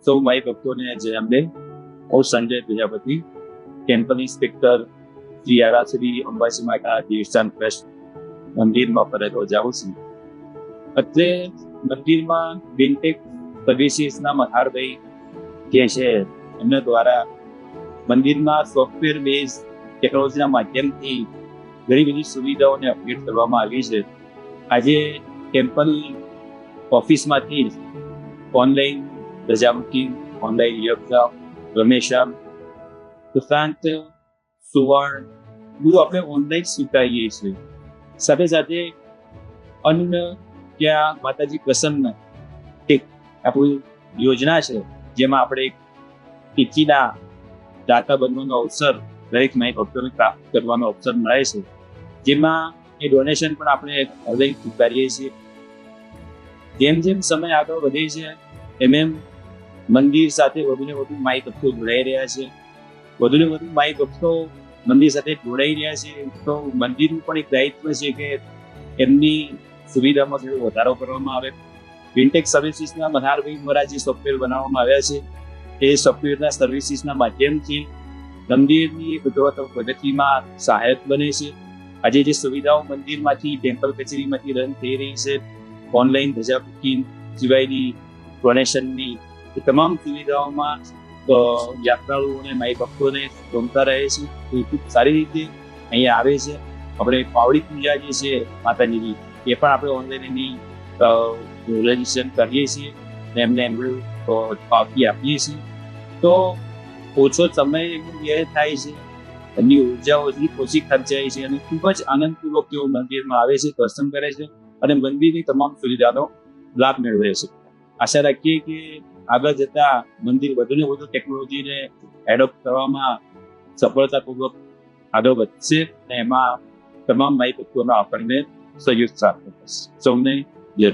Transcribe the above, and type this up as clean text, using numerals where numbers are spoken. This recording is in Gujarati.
સૌ માઈ ભક્તોને જય અંબે. હું સંજય પ્રજાપતિ, ટેમ્પલ ઇન્સ્પેક્ટર શ્રી આરાશ્રી અંબાજી માતા દેવસ્થાન ટ્રસ્ટ મંદિરમાં ફરજ જાઉં છું. અત્રે મંદિરમાં બિનટેક સર્વિસીસના મલ્હારભાઈ જે છે એમના દ્વારા મંદિરમાં સોફ્ટવેર બેઝ ટેકનોલોજીના માધ્યમથી ઘણી બધી સુવિધાઓને અપડેટ કરવામાં આવી છે. આજે ટેમ્પલ ઓફિસમાંથી ઓનલાઈન રજા બુકિંગ, ઓનલાઈન યોગદાન, રમેશા ઉપરાંત સુવર્ણ બધું આપણે ઓનલાઈન સ્વીકારીએ છીએ. સાથે સાથે અન્ય ત્યાં માતાજી પ્રસન્ન એક આપણી યોજના છે જેમાં આપણે ટીચીના દાતા બનવાનો અવસર દરેક માઈ ભક્તોને પ્રાપ્ત કરવાનો અવસર મળે છે, જેમાં એ ડોનેશન પણ આપણે ઓનલાઈન સ્વીકારીએ છીએ. જેમ જેમ સમય આગળ વધે છે એમ મંદિર સાથે વધુને વધુ માઈ ભક્તો જોડાઈ રહ્યા છે. વધુને વધુ માઈ ભક્તો મંદિર સાથે જોડાઈ રહ્યા છે તો મંદિરનું પણ એક દાયિત્વ છે કે એમની સુવિધામાં થોડો વધારો કરવામાં આવે. બિનટેક સર્વિસીસના મલ્હારભાઈ દ્વારા જે સોફ્ટવેર બનાવવામાં આવ્યા છે એ સોફ્ટવેરના સર્વિસીસના માધ્યમથી મંદિરની પ્રગતિમાં સહાયક બને છે. આજે જે સુવિધાઓ મંદિરમાંથી ટેમ્પલ કચેરીમાંથી રન થઈ રહી છે, ઓનલાઈન રજા બુકિંગ સિવાયની ડોનેશનની એ તમામ સુવિધાઓમાં યાત્રાળુઓને માઈ ભક્તોને ગમતા રહે છે. એ ખૂબ સારી રીતે અહીંયા આવે છે. આપણે પાવડી પૂજા જે છે માતાજીની એ પણ આપણે ઓનલાઈન એની રજીસ્ટ્રેશન કરીએ છીએ અને એમને પાવતી આપીએ છીએ. તો ઓછો સમય એમનો વ્યય થાય છે, એમની ઉર્જાઓ ઓછી ખર્ચાય છે અને ખૂબ જ આનંદપૂર્વક તેઓ મંદિરમાં આવે છે, દર્શન કરે છે અને મંદિરની તમામ સુવિધાનો લાભ મેળવે છે. આશા રાખીએ કે આગળ જતા મંદિર વધુને વધુ ટેકનોલોજીને એડોપ્ટ કરવામાં સફળતાપૂર્વક આગળ વધશે અને એમાં તમામ માઈ ભક્તોનો આપણને સહયોગ પ્રાપ્ત થશે. સૌને જય.